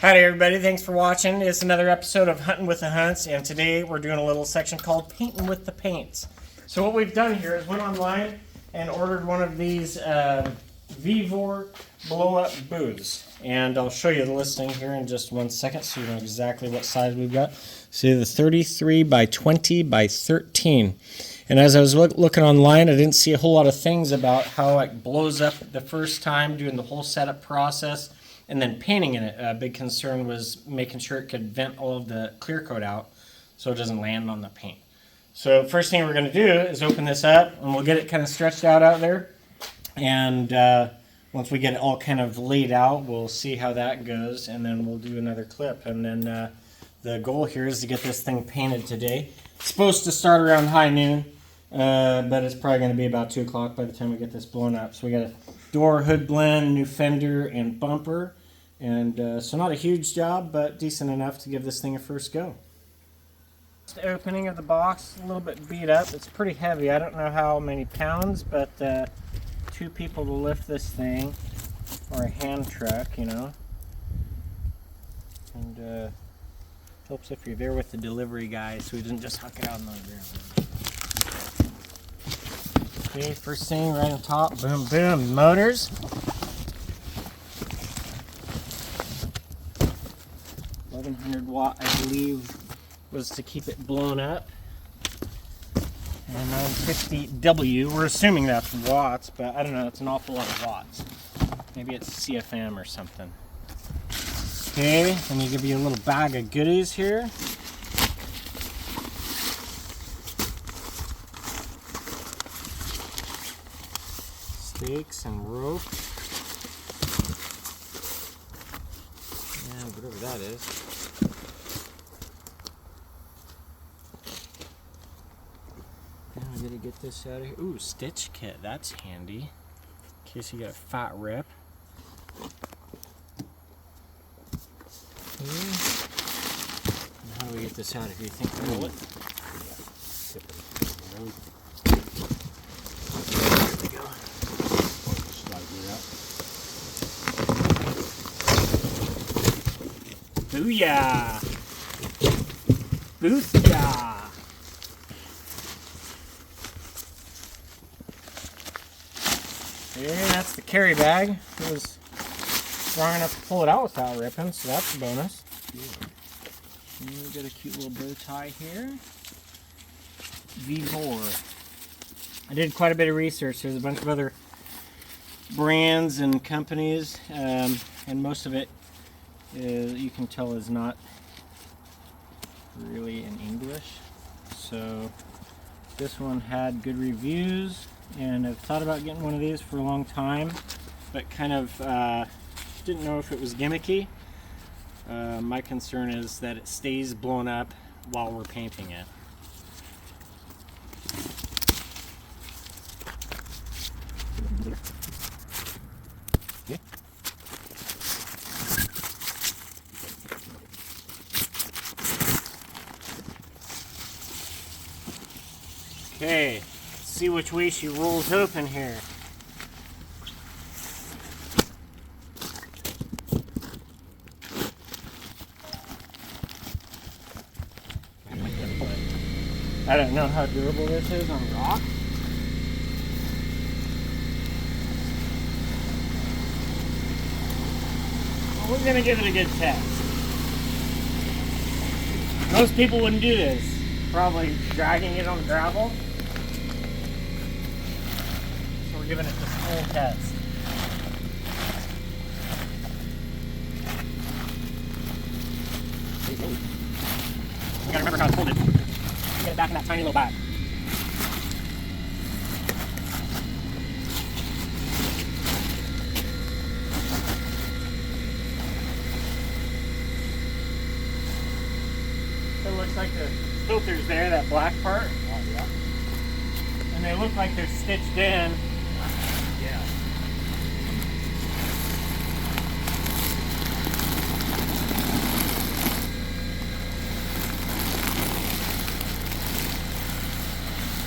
Howdy everybody, thanks for watching. It's another episode of Hunting with the Hunts, and today we're doing a little section called Painting with the Paints. So what we've done here is went online and ordered one of these Vivor blow-up booths. And I'll show you the listing here in just 1 second so you know exactly what size we've got. See the 33 by 20 by 13. And as I was looking online, I didn't see a whole lot of things about how it blows up the first time, doing the whole setup process, and then painting in it. A big concern was making sure it could vent all of the clear coat out so it doesn't land on the paint. So first thing we're going to do is open this up, and we'll get it kind of stretched out there. And once we get it all kind of laid out, we'll see how that goes, and then we'll do another clip. And then the goal here is to get this thing painted today. It's supposed to start around high noon, but it's probably going to be about 2 o'clock by the time we get this blown up. So we got a door, hood blend, new fender, and bumper. And so not a huge job, but decent enough to give this thing a first go. The opening of the box, a little bit beat up. It's pretty heavy. I don't know how many pounds, but 2 people to lift this thing, or a hand truck, you know. And helps if you're there with the delivery guy, so he doesn't just huck it out on the ground. Okay, first thing right on top, boom, boom, motors. 1100 watt, I believe, was to keep it blown up. And 950W, we're assuming that's watts, but I don't know, it's an awful lot of watts. Maybe it's CFM or something. Okay, let me give you a little bag of goodies here. Stakes and rope. And whatever that is. I'm gonna get this out of here. Ooh, stitch kit, that's handy. In case you get a fat rip. Okay. And how do we get this out of here? You think we roll it? There we go. Booyah! Booyah! Yeah, that's the carry bag. It was strong enough to pull it out without ripping, so that's a bonus. And we got a cute little bow tie here. Vivor. I did quite a bit of research. There's a bunch of other brands and companies, and most of it you can tell is not really in English. So this one had good reviews, and I've thought about getting one of these for a long time, but kind of didn't know if it was gimmicky. My concern is that it stays blown up while we're painting it. Okay, let's see which way she rolls open here. I don't know how durable this is on rock. Well, we're gonna give it a good test. Most people wouldn't do this. Probably dragging it on gravel. So we're giving it this full test. You gotta remember how to hold it. Get it back in that tiny little bag. So it looks like the filters there, that black part. Oh, yeah. And they look like they're stitched in. Yeah.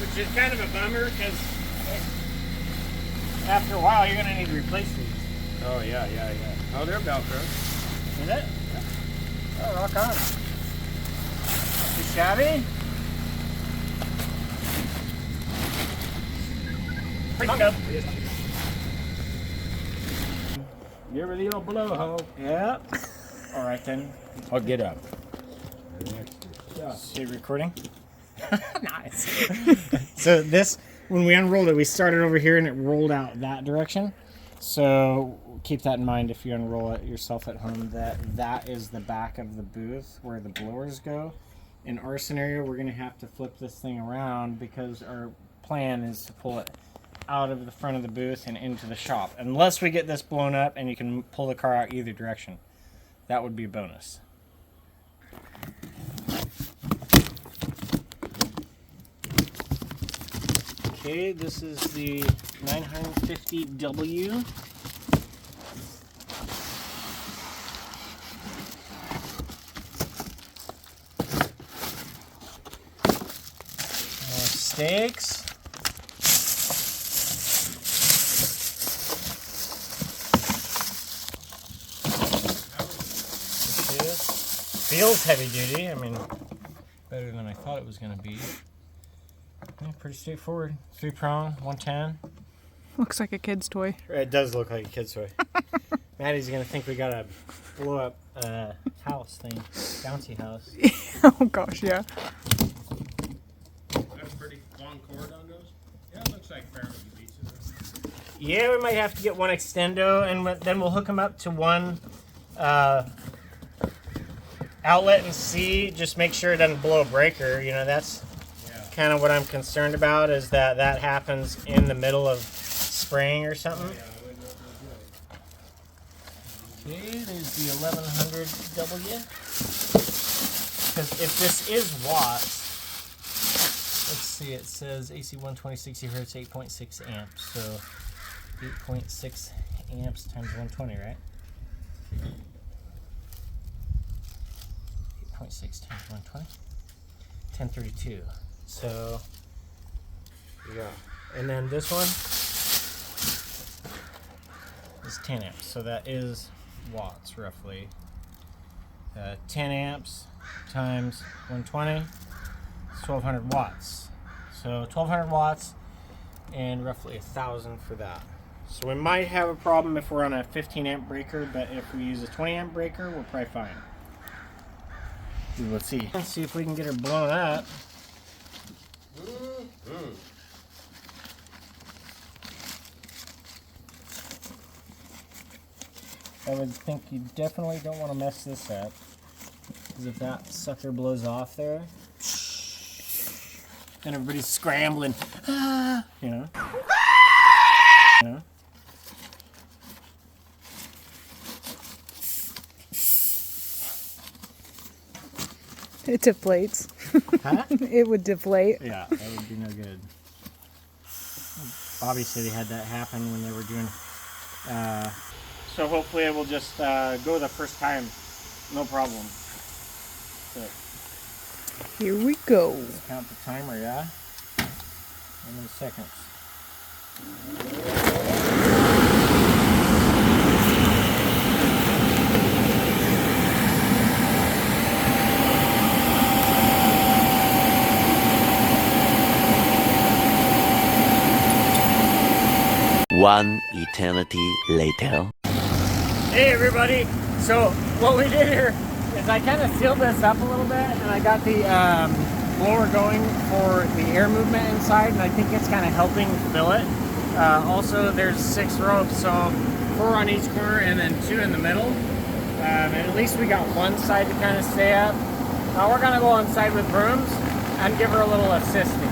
Which is kind of a bummer because after a while you're going to need to replace these. Oh, yeah. Oh, they're Velcro. Is it? Yeah. Oh, rock on. Not too shabby. Pretty good. Give her the old blowhole. Yep. All right then. I'll get up. So you recording? Nice. So this, when we unrolled it, we started over here and it rolled out that direction. So keep that in mind if you unroll it yourself at home, that is the back of the booth where the blowers go. In our scenario, we're going to have to flip this thing around because our plan is to pull it out of the front of the booth and into the shop. Unless we get this blown up and you can pull the car out either direction. That would be a bonus. Okay, this is the 950W. Stakes. Feels heavy duty. I mean, better than I thought it was going to be. Yeah, pretty straightforward. 3-prong, 110. Looks like a kid's toy. It does look like a kid's toy. Maddie's going to think we got a blow up house thing. Bouncy house. Oh gosh, yeah. That's pretty long cord on those. Yeah, it looks like fairly decent. Yeah, we might have to get one extendo and then we'll hook them up to one outlet and see. Just make sure it doesn't blow a breaker. You know, that's kind of what I'm concerned about, is that happens in the middle of spraying or something. Okay, there's the 1100W. Because if this is watts, let's see, it says AC 120 60 hertz, 8.6 amps. So 8.6 amps times 120, right? 8.6 times 120. 1032. So, yeah. And then this one is 10 amps. So that is watts, roughly. 10 amps times 120 is 1,200 watts. So 1,200 watts and roughly 1,000 for that. So we might have a problem if we're on a 15 amp breaker, but if we use a 20 amp breaker, we're probably fine. Let's see. Let's see if we can get her blown up. I would think you definitely don't want to mess this up, because if that sucker blows off there, then everybody's scrambling, you know. You know? It deflates. Huh? It would deflate. Yeah, that would be no good. Bobby said he had that happen when they were doing. So hopefully it will just go the first time, no problem. So, Here we go. let's count the timer, yeah? How many seconds? One eternity later. Hey everybody! So what we did here is I kind of sealed this up a little bit, and I got the blower going for the air movement inside, and I think it's kind of helping fill it. Also, there's 6 ropes, so 4 on each corner and then 2 in the middle. And at least we got one side to kind of stay up. Now we're gonna go inside with brooms and give her a little assisting.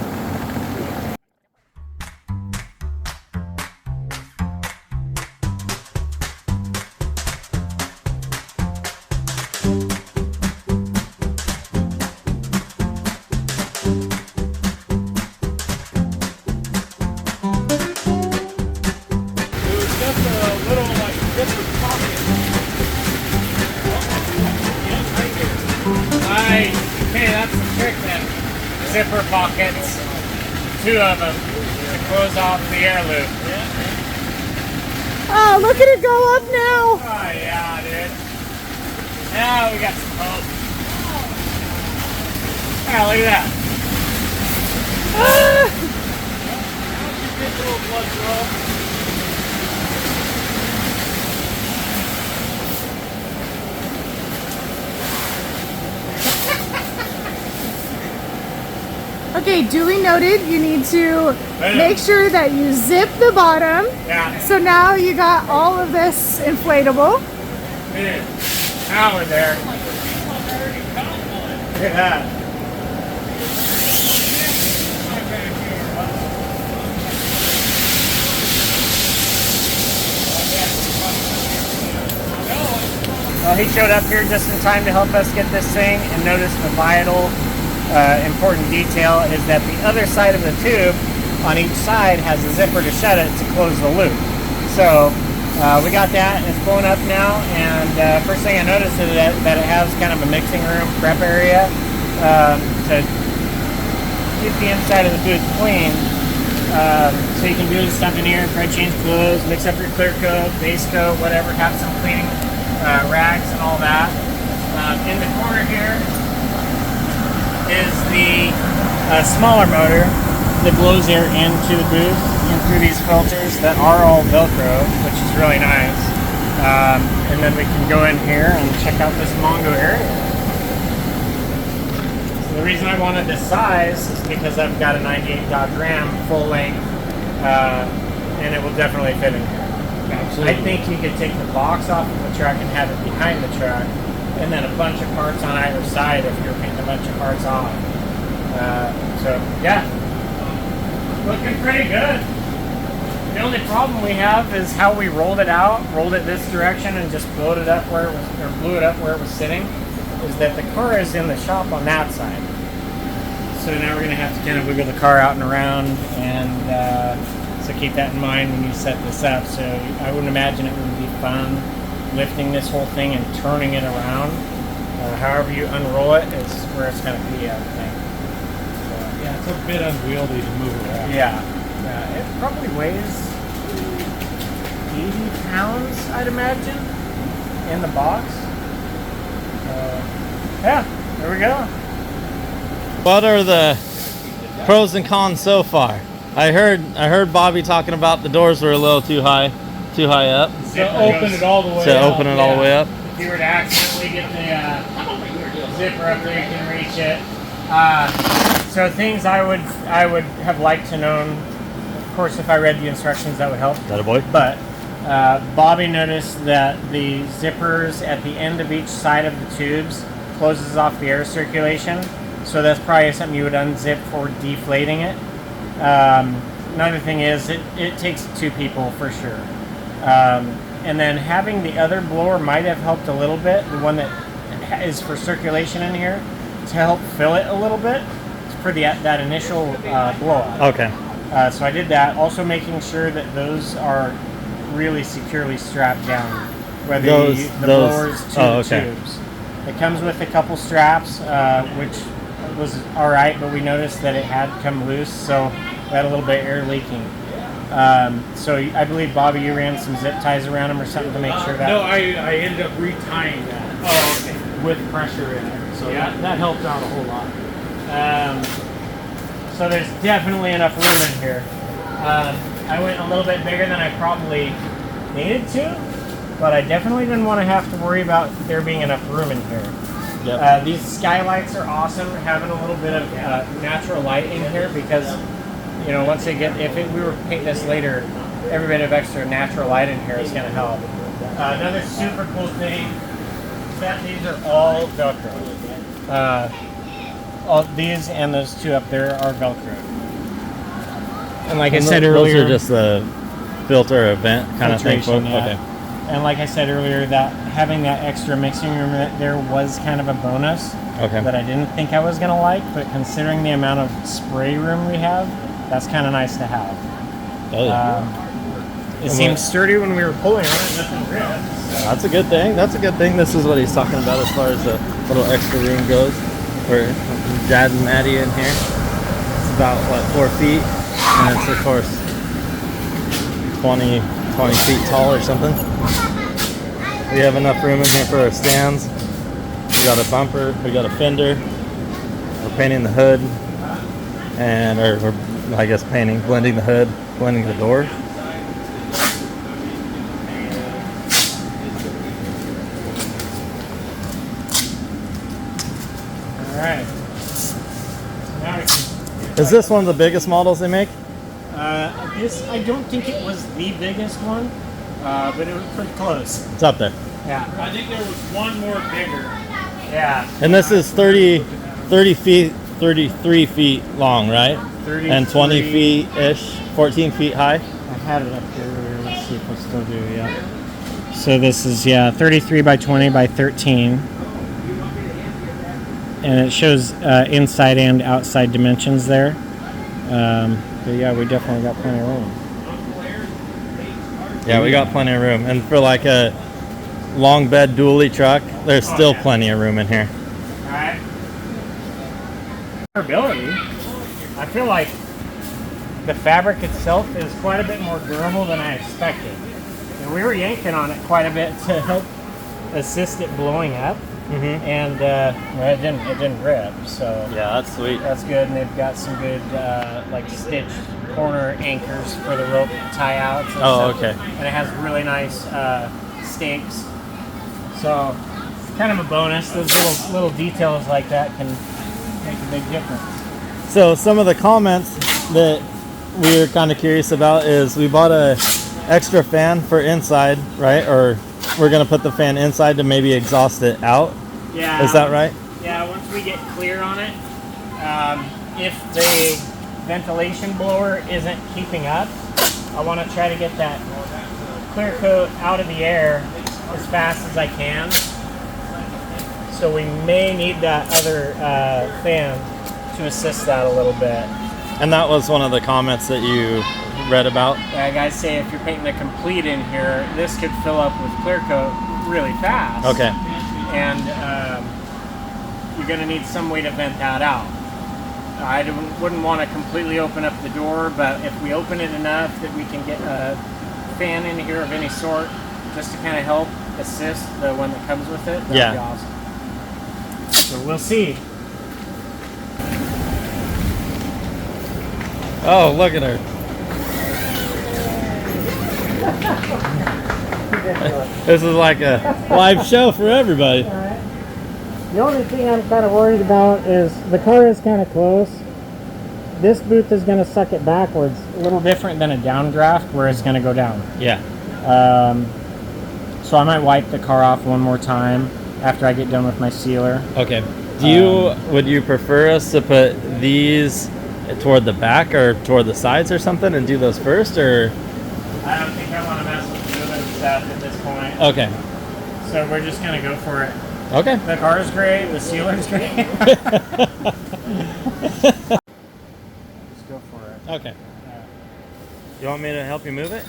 Okay, that's the trick then. Zipper pockets, 2 of them, to close off the air loop. Oh, look at it go up now. Oh yeah, dude. Now we got some hope. Yeah, look at that. Good little blood flow. Okay, duly noted. You need to I know. make sure that you zip the bottom. Yeah. So now you got all of this inflatable. Man, now we're there. Look at that. Well, he showed up here just in time to help us get this thing, and notice the vital, important detail is that the other side of the tube on each side has a zipper to shut it to close the loop. So we got that, and it's blown up now, and first thing I noticed is that it has kind of a mixing room prep area to keep the inside of the booth clean. So you can do the stuff in here, try to change clothes, mix up your clear coat, base coat, whatever, have some cleaning rags and all that. In the corner here is the smaller motor that blows air into the booth and through these filters that are all Velcro, which is really nice. And then we can go in here and check out this Mongo area. So the reason I wanted this size is because I've got a 98 Dodge Ram full length, and it will definitely fit in here. Absolutely. I think you could take the box off of the truck and have it behind the truck, and then a bunch of parts on either side if you're painting a bunch of parts on. So yeah, looking pretty good. The only problem we have is how we rolled it out, rolled it this direction, and just blew it up where it was, or blew it up where it was sitting. Is that the car is in the shop on that side. So now we're gonna have to kind of wiggle the car out and around, and so keep that in mind when you set this up. So I wouldn't imagine it would be fun lifting this whole thing and turning it around. However you unroll it is where it's gonna be, I think. So, Yeah, it's a bit unwieldy to move around. yeah, it probably weighs 80 pounds, I'd imagine, in the box. Yeah, there we go. What are the pros and cons so far? I heard Bobby talking about the doors were a little too high up. Zipper Open goes- it all the way To up. open it all the way up. If you were to accidentally get the zipper up there, you can reach it. So things I would have liked to known. Of course, if I read the instructions, that would help. That a boy? But Bobby noticed that the zippers at the end of each side of the tubes closes off the air circulation. So that's probably something you would unzip for deflating it. Another thing is it takes two people for sure. And then having the other blower might have helped a little bit. The one that is for circulation in here to help fill it a little bit for that initial blow up. Okay. So I did that. Also making sure that those are really securely strapped down. Whether Those- you, the those- blowers to oh, the okay. tubes. It comes with a couple straps, which was all right, but we noticed that it had come loose, so we had a little bit of air leaking. So I believe, Bobby, you ran some zip ties around them or something to make sure that... No, I ended up retying that. Oh, okay. With pressure in it. So Yeah. that helped out a whole lot. So there's definitely enough room in here. I went a little bit bigger than I probably needed to, but I definitely didn't want to have to worry about there being enough room in here. Yep. These skylights are awesome, having a little bit of natural light in here, because you know, once they get, we were painting this later, every bit of extra natural light in here is going to help. Another super cool thing is that these are all Velcro. All these and those two up there are Velcro. And like I said earlier, those are just the filter event kind of thing. filtration, yeah. Okay. And like I said earlier, that having that extra mixing room there was kind of a bonus Okay. that I didn't think I was going to like, but considering the amount of spray room we have, that's kind of nice to have. Oh, yeah. It seemed sturdy when we were pulling on it, nothing ripped. That's a good thing. That's a good thing. This is what he's talking about as far as the little extra room goes. For Dad and Maddie in here. It's about, what, 4 feet? And it's, of course, 20 feet tall or something. We have enough room in here for our stands. We got a bumper, we got a fender. We're painting the hood, and we're I guess blending the hood, blending the door. All right. Now we can, Is this one of the biggest models they make? this, I don't think it was the biggest one, but it was pretty close. It's up there. Yeah. I think there was one more bigger. Yeah. And this is 30 feet, 33 feet long, right? 33. And 20 feet-ish, 14 feet high. I had it up here. Let's see if we'll still do, yeah. So this is, 33 by 20 by 13. And it shows inside and outside dimensions there. But yeah, we definitely got plenty of room. Yeah, we got plenty of room. And for like a long bed dually truck, there's still plenty of room in here. Alright. Durability. I feel like the fabric itself is quite a bit more durable than I expected. And we were yanking on it quite a bit to help assist it blowing up. And well, it didn't rip, so Yeah, that's sweet. that's good. And they've got some good like stitched corner anchors for the rope tie-outs. And Oh, stuff. okay. And it has really nice stakes. So it's kind of a bonus. Those little details like that can make a big difference. So some of the comments that we were kind of curious about is we bought a extra fan for inside, right? Or we're gonna put the fan inside to maybe exhaust it out. Yeah. Is that right? Yeah, once we get clear on it, if the ventilation blower isn't keeping up, I want to try to get that clear coat out of the air as fast as I can. So we may need that other fan to assist that a little bit. And that was one of the comments that you read about. Yeah, guys say if you're painting the complete in here, this could fill up with clear coat really fast. Okay. And you're going to need some way to vent that out. I wouldn't want to completely open up the door, but if we open it enough that we can get a fan in here of any sort, just to kind of help assist the one that comes with it, that'd be awesome. So we'll see. Oh, look at her. This is like a live show for everybody. The only thing I'm kind of worried about is the car is kind of close. This booth is going to suck it backwards, a little different than a downdraft where it's going to go down. Yeah. So I might wipe the car off one more time after I get done with my sealer. Okay. Would you prefer us to put these toward the back or toward the sides or something and do those first, or? I don't think I want to mess with the moving stuff at this point. Okay. So we're just going to go for it. Okay. The car's great, the sealer's great. Just go for it. Okay. You want me to help you move it?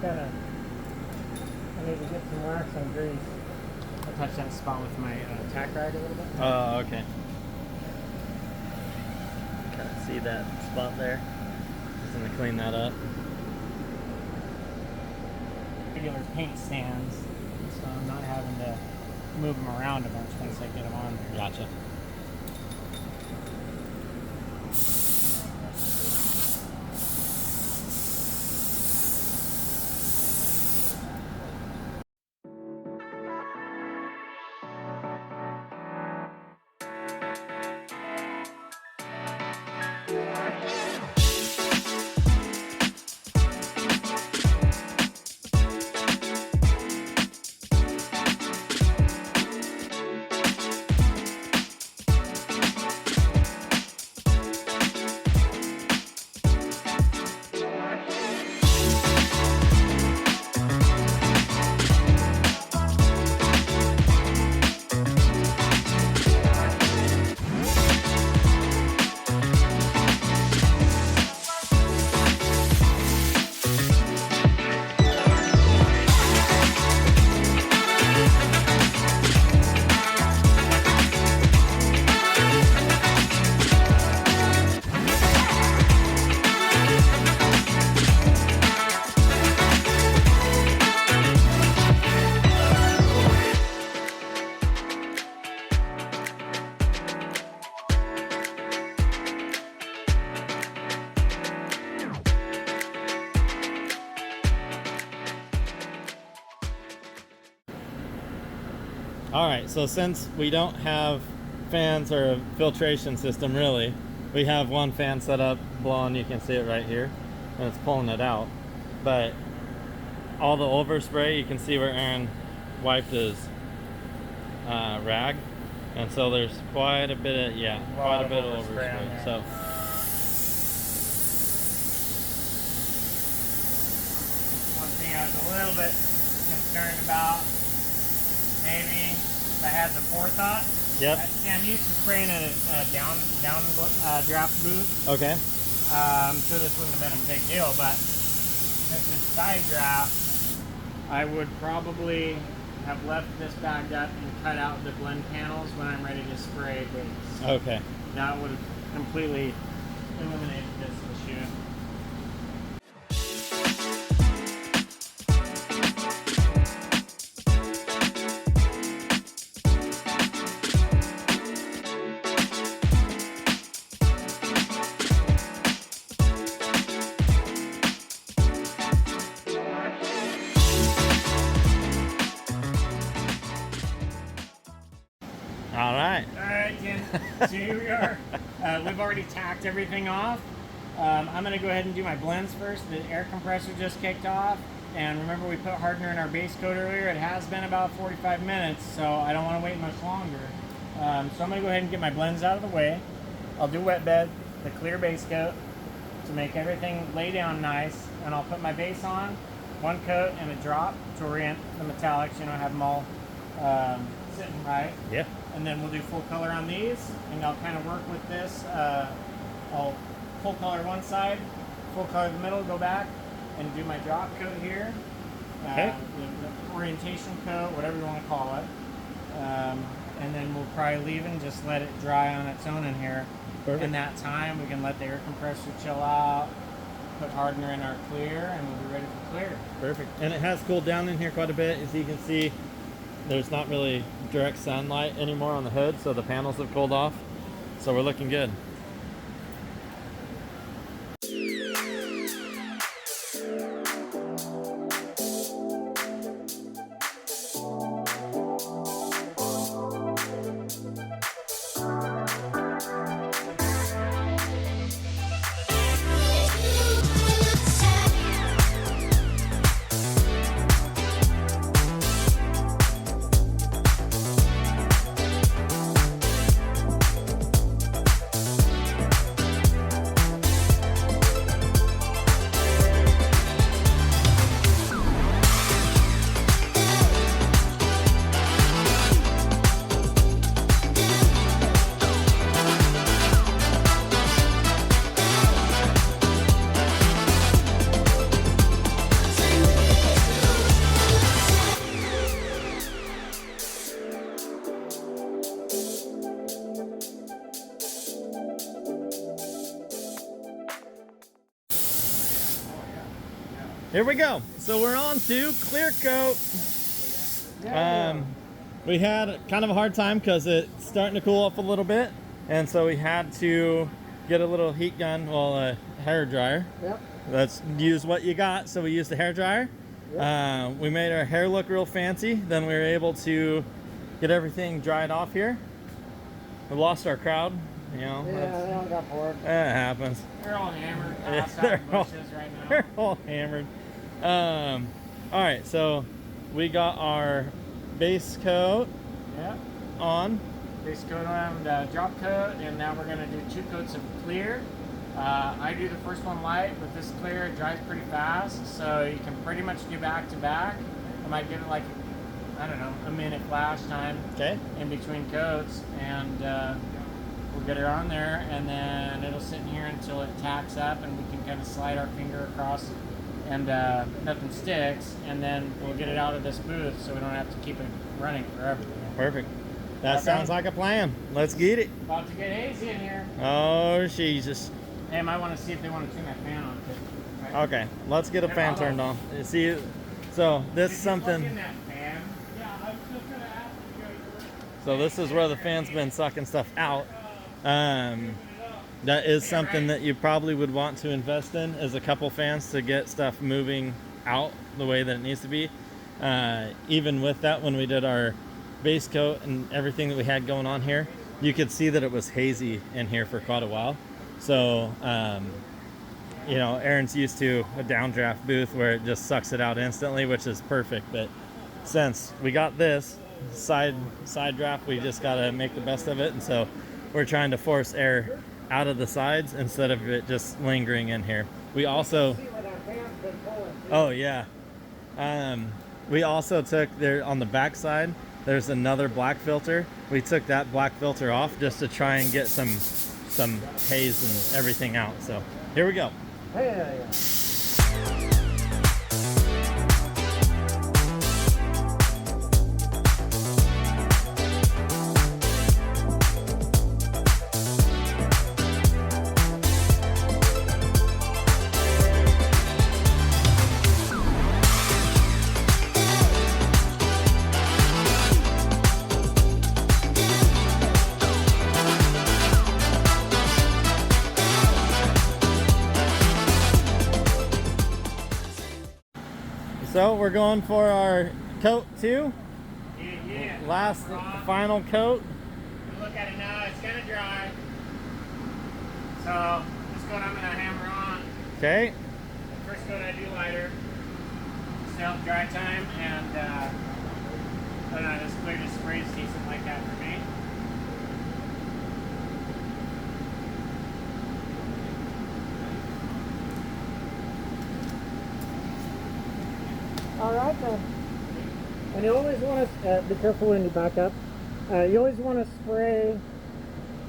I need to get some wax and grease. I'll touch that spot with my tack rag a little bit. Oh, okay. Kind of see that spot there. Just gonna clean that up. Regular paint stands, so I'm not having to move them around a bunch once I get them on there. Gotcha. All right, so since we don't have fans or a filtration system really, we have one fan set up blowing, you can see it right here, and it's pulling it out. But all the overspray, you can see where Aaron wiped his rag, and so there's quite a bit of quite a bit of overspray. So one thing I was a little bit concerned about, maybe if I had the forethought. yep. See, I'm used to spraying in a down draft booth, Okay. so this wouldn't have been a big deal. But since it's side draft, I would probably have left this bagged up and cut out the blend panels when I'm ready to spray base. Okay. That would have completely eliminated this issue. All right. Alright, Ken. So here we are. We've already tacked everything off. I'm going to go ahead and do my blends first. The air compressor just kicked off. And remember, we put hardener in our base coat earlier. It has been about 45 minutes, so I don't want to wait much longer. So I'm going to go ahead and get my blends out of the way. I'll do wet bed, the clear base coat, to make everything lay down nice. And I'll put my base on, one coat and a drop to orient the metallics, have them all sitting right. Yeah. And then we'll do full color on these, and I'll kind of work with this. I'll full color one side, full color the middle, go back, and do my drop coat here. Okay. The orientation coat, whatever you want to call it. And then we'll probably leave and just let it dry on its own in here. Perfect. In that time, we can let the air compressor chill out, put hardener in our clear, and we'll be ready for clear. Perfect. And it has cooled down in here quite a bit. As you can see, there's not really direct sunlight anymore on the hood, so the panels have cooled off. So we're looking good. Here we go. So we're on to clear coat. We had kind of a hard time because it's starting to cool off a little bit, and so we had to get a little heat gun, well, a hair dryer. Yep. Let's use what you got. So we used the hair dryer. We made our hair look real fancy. Then we were able to get everything dried off here. We lost our crowd. They all got bored. it happens. They're all hammered past They're out the bushes right now. They're all hammered. All right, so we got our base coat Yep. on. Base coat and drop coat, and now we're going to do 2 coats of clear. I do the first one light, but this clear it dries pretty fast, so you can pretty much do back to back. I might give it like, I don't know, a minute flash time Okay. in between coats, and we'll get it on there, and then it'll sit in here until it tacks up, and we can kind of slide our finger across, and nothing sticks, and then we'll get it out of this booth so we don't have to keep it running forever. Perfect. That Okay. sounds like a plan. Let's get it. About to get hazy in here. Oh, Jesus. Hey, I might want to see if they want to turn that fan on too. Right? Okay, let's get a fan turned on. You see, so this is Did you plug in something. that fan? Yeah, I was just gonna ask you. So this is where the fan's been sucking stuff out. That is something that you probably would want to invest in, is a couple fans to get stuff moving out the way that it needs to be. Even with that, when we did our base coat and everything that we had going on here, you could see that it was hazy in here for quite a while. So, you know, Aaron's used to a downdraft booth where it just sucks it out instantly, which is perfect. But since we got this side draft, we just got to make the best of it. And so we're trying to force air out of the sides instead of it just lingering in here. We also, oh yeah, we also took there on the back side, there's another black filter. We took that black filter off just to try and get some haze and everything out. So here we go. So we're going for our coat 2. Yeah. Last final coat. Look at it now, it's kind of dry. So this coat I'm going to hammer on. Okay. The first coat I do lighter. Just to help dry time, and I don't know, this clear just sprays decent like that for me. All right then. And you always want to be careful when you back up. You always want to spray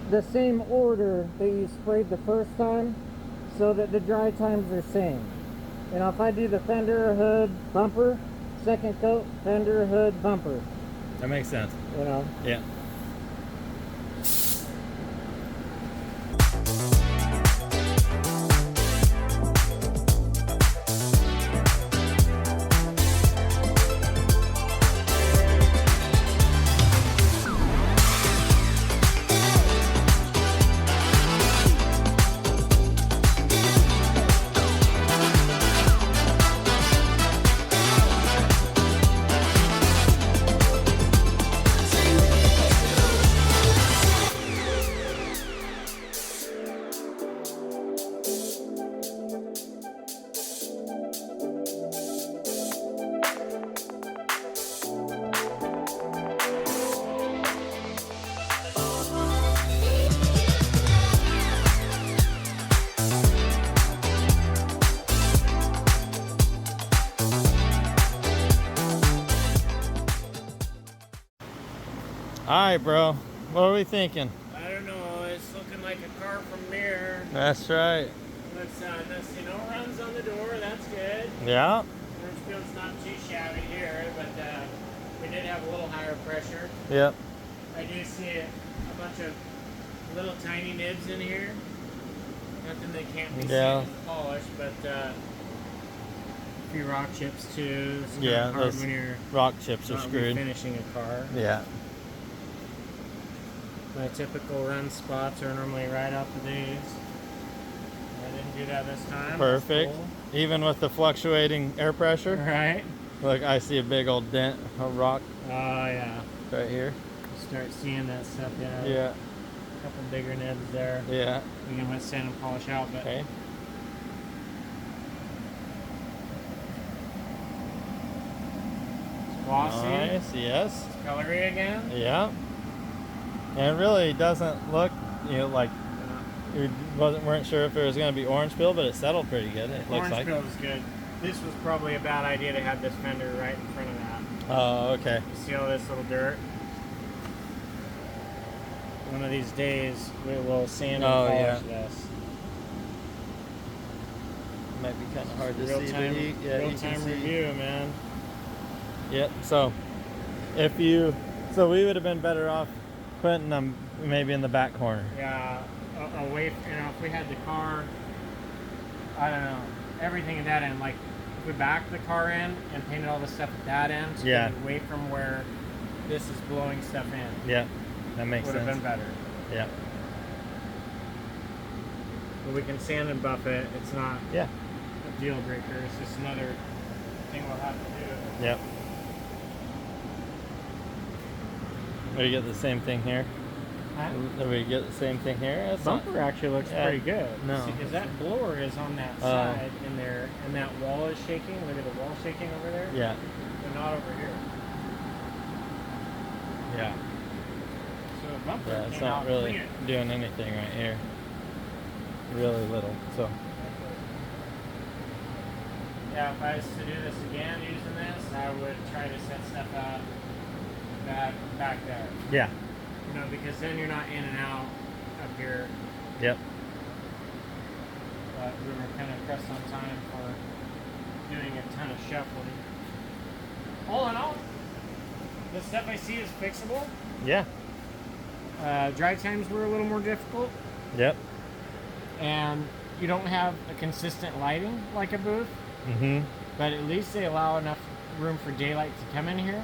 the same order that you sprayed the first time, so that the dry times are same. You know, if I do the fender, hood, bumper, second coat, fender, hood, bumper. That makes sense. You know. Yeah. All right, bro. What are we thinking? I don't know, it's looking like a car from mirror. That's right. Let's, this, you know, runs on the door, that's good. Yeah. Field's not too shabby here, but we did have a little higher pressure. Yep. I do see a bunch of little tiny nibs in here. Nothing that can't be seen and polished, but a few rock chips too. It's Yeah, hard those when you're rock chips are not screwed. finishing a car. Yeah. My typical run spots are normally right off of these. I didn't do that this time. Perfect. Cool. Even with the fluctuating air pressure. Right. Look, I see a big old dent, a rock Oh yeah. right here. Start seeing that stuff. Yeah. Yeah. A couple bigger nibs there. Yeah. We can let sand and polish out, but Okay. it's glossy. Nice. Yes. It's colory again. Yeah. And it really doesn't look, you know, like we weren't sure if there was going to be orange peel, but it settled pretty good. It looks Orange like. peel is good. This was probably a bad idea to have this fender right in front of that. Oh, okay. You see all this little dirt? One of these days we will sand and polish yeah. this. Might be kind of hard to Real see, time, but you real can time see. review, man. Yep. So we would have been better off putting them maybe in the back corner. Yeah, away. If we had the car, I don't know, everything at that end. Like if we backed the car in and painted all the stuff at that end, so Yeah. away from where this is blowing stuff in, Yeah, that makes would have sense. been better. Yeah. But we can sand and buff it. It's not Yeah. a deal breaker. It's just another thing we'll have to do. Yep. We get the same thing here. Huh? Do we get the same thing here? That's not- Bumper actually looks Yeah, pretty good. no. Because that blower is on that side in there, and that wall is shaking. Look at the wall shaking over there. Yeah. But not over here. Yeah. So the bumper Yeah, it's came not out really clean. doing anything right here. Really little. So Yeah, if I was to do this again using this, I would try to set stuff up back there. yeah. You know, because then you're not in and out up here. Yep. But we were kind of pressed on time for doing a ton of shuffling. All in all, the stuff I see is fixable. Yeah. Drive times were a little more difficult, Yep. and you don't have a consistent lighting like a booth, Mm-hmm. but at least they allow enough room for daylight to come in here,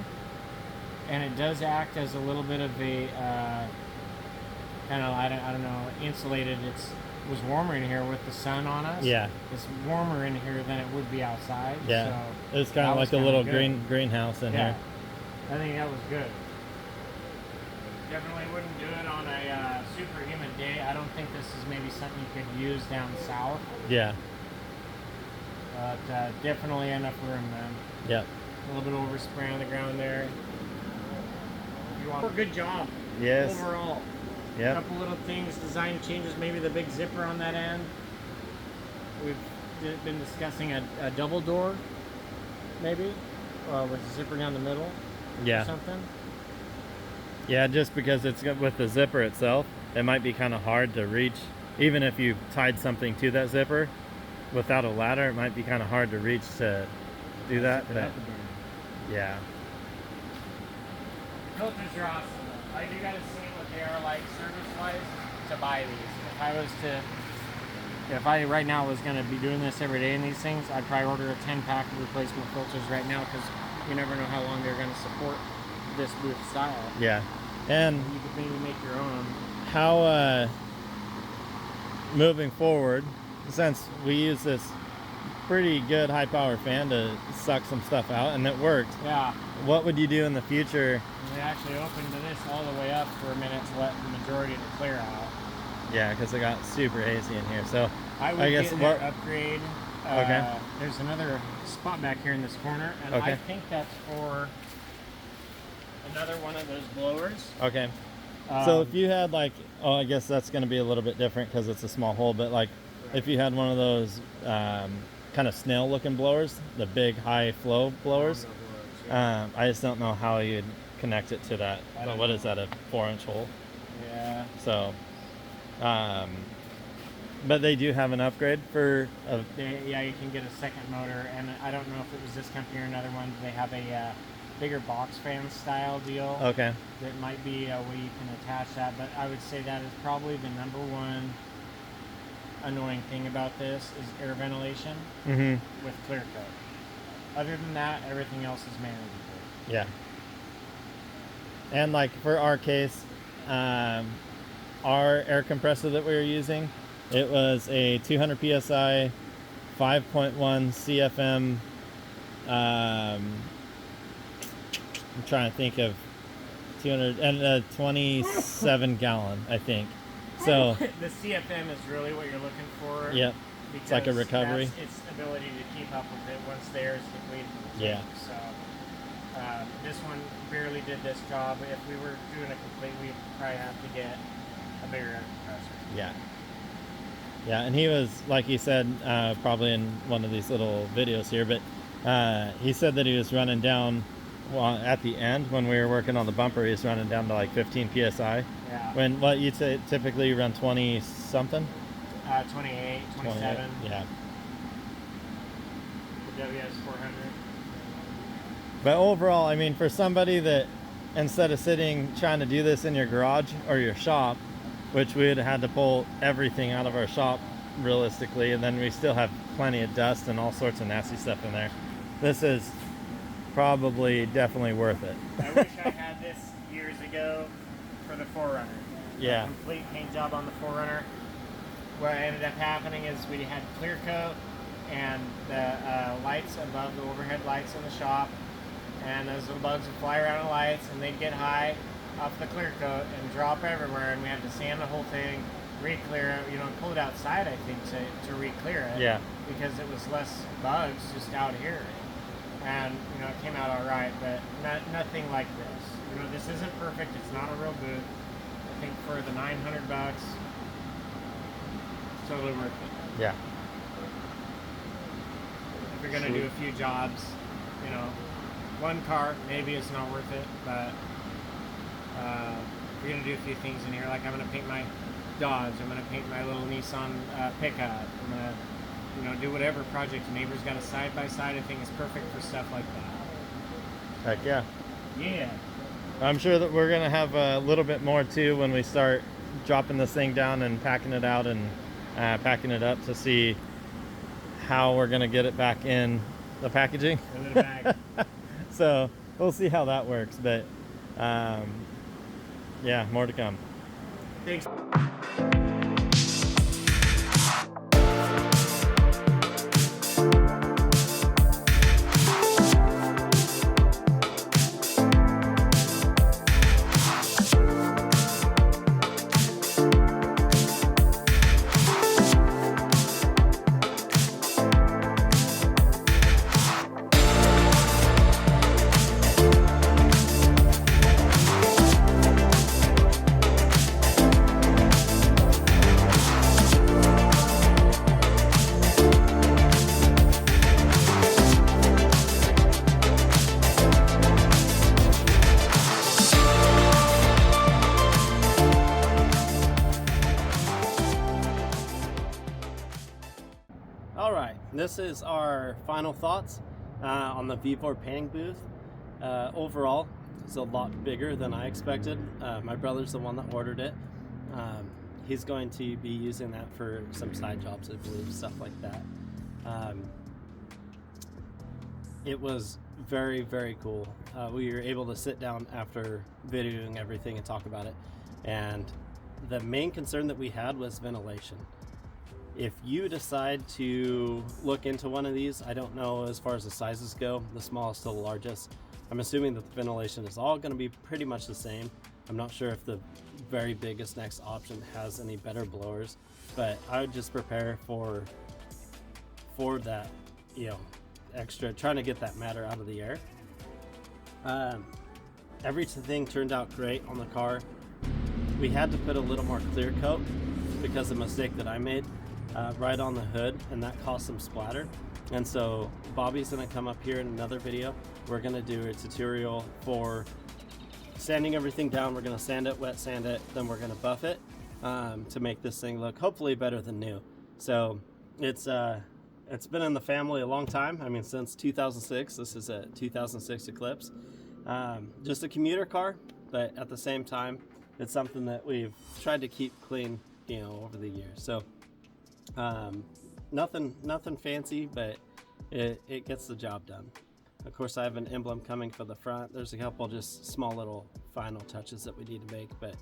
and it does act as a little bit of a kind of I don't know, insulated. It was warmer in here with the sun on us. Yeah. It's warmer in here than it would be outside. Yeah. So It's kind that of was like a little good. greenhouse in Yeah. here. I think that was good. Definitely wouldn't do it on a super humid day. I don't think this is maybe something you could use down south, Yeah. but definitely enough room, man. Yep. A little bit of overspray on the ground there. You want a good job Yes. overall. A Yep. couple little things, design changes, maybe the big zipper on that end. We've been discussing a double door, maybe, with the zipper down the middle or Yeah. something. Yeah, just because it's got, with the zipper itself, it might be kind of hard to reach. Even if you tied something to that zipper, without a ladder, it might be kind of hard to reach to do that. Zip it But up again. yeah, Filters are awesome. Like, you gotta see what they are like service-wise to buy these. If I right now was gonna be doing this every day in these things, I'd probably order a 10-pack of replacement filters right now, because you never know how long they're gonna support this booth style. yeah. And You could maybe make your own. how moving forward, since we use this pretty good high power fan to suck some stuff out and it worked, Yeah. what would you do in the future? They actually opened this all the way up for a minute to let the majority of the clear out. Yeah, because it got super hazy in here. So I would guess get what- their upgrade. Okay. There's another spot back here in this corner, and Okay. I think that's for another one of those blowers. okay. So Um, if you had like, oh, I guess that's going to be a little bit different because it's a small hole. But like, if you had one of those kind of snail-looking blowers, the big high flow blowers, I just don't know how you'd connect it to that. I don't What know. is that, a 4-inch hole? Yeah. So, but they do have an upgrade for a, Yeah, you can get a second motor, and I don't know if it was this company or another one. They have a bigger box fan style deal. okay. That might be a way you can attach that, but I would say that is probably the number one annoying thing about this is air ventilation Mm-hmm. with clear coat. Other than that, everything else is manageable. Yeah. And like for our case, our air compressor that we were using, it was a 200 psi, 5.1 CFM. I'm trying to think of 200 and a 27 gallon, I think. So The CFM is really what you're looking for. yep, it's like a because recovery. That's its ability to keep up with it once the air is depleted. from the Yeah. tank. So this one barely did this job. If we were doing a complete, we'd probably have to get a bigger air compressor. Yeah. Yeah, and he was, like he said, probably in one of these little videos here, but he said that he was running down, well, at the end when we were working on the bumper, he was running down to like 15 psi. Yeah. When what you say typically you run 20 something? 28, 27. Yeah. The WS 400. But overall, I mean, for somebody that instead of sitting trying to do this in your garage or your shop, which we would have had to pull everything out of our shop realistically, and then we still have plenty of dust and all sorts of nasty stuff in there. This is probably definitely worth it. I wish I had this years ago for the 4Runner. Yeah. A complete paint job on the 4Runner. What ended up happening is we had clear coat and the lights above the overhead lights in the shop, and those little bugs would fly around the lights and they'd get high off the clear coat and drop everywhere, and we had to sand the whole thing, re-clear it, you know, pull it outside, I think, to re-clear it. Yeah. Because it was less bugs just out here. And, you know, it came out all right, but nothing like this. You know, this isn't perfect. It's not a real booth. I think for the $900, it's totally worth it. Yeah. If you're gonna do a few jobs, you know, one car, maybe it's not worth it, but if you're gonna do a few things in here, like I'm gonna paint my Dodge, I'm gonna paint my little Nissan pickup, I'm gonna, you know, do whatever project. Neighbor's got a side-by-side, I think it's perfect for stuff like that. Heck yeah. Yeah. I'm sure that we're gonna have a little bit more too when we start dropping this thing down and packing it out and packing it up to see how we're gonna get it back in the packaging. In the bag. So we'll see how that works, but yeah, more to come. Thanks. All right, this is our final thoughts on the V4 painting booth. Overall, it's a lot bigger than I expected. My brother's the one that ordered it. He's going to be using that for some side jobs, I believe, stuff like that. It was very, very cool. We were able to sit down after videoing everything and talk about it. And the main concern that we had was ventilation. If you decide to look into one of these, I don't know as far as the sizes go, the smallest to the largest. I'm assuming that the ventilation is all going to be pretty much the same. I'm not sure if the very biggest next option has any better blowers, but I would just prepare for that, you know, extra, trying to get that matter out of the air. Everything turned out great on the car. We had to put a little more clear coat because of a mistake that I made. Right on the hood, and that caused some splatter. And so Bobby's going to come up here in another video. We're going to do a tutorial for sanding everything down. We're going to sand it, wet sand it, then we're going to buff it to make this thing look hopefully better than new. So it's been in the family a long time. I mean, since 2006. This is a 2006 Eclipse. Just a commuter car, but at the same time, it's something that we've tried to keep clean, you know, over the years. So nothing fancy, but it gets the job done. Of course, I have an emblem coming for the front. There's a couple just small little final touches that we need to make, but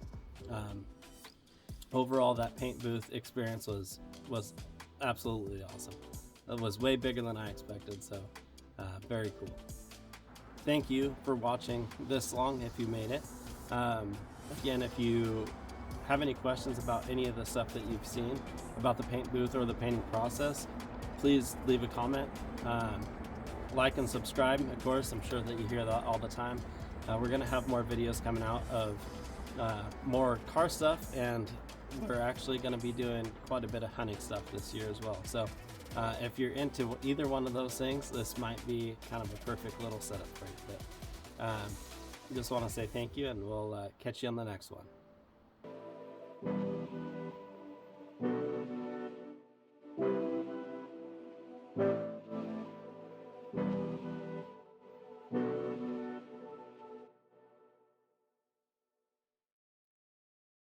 overall that paint booth experience was absolutely awesome. It was way bigger than I expected, so very cool. Thank you for watching this long if you made it. Again, if you have any questions about any of the stuff that you've seen about the paint booth or the painting process, please leave a comment. Like and subscribe, of course. I'm sure that you hear that all the time. We're gonna have more videos coming out of more car stuff, and we're actually gonna be doing quite a bit of hunting stuff this year as well. So if you're into either one of those things, this might be kind of a perfect little setup for you. But just want to say thank you, and we'll catch you on the next one.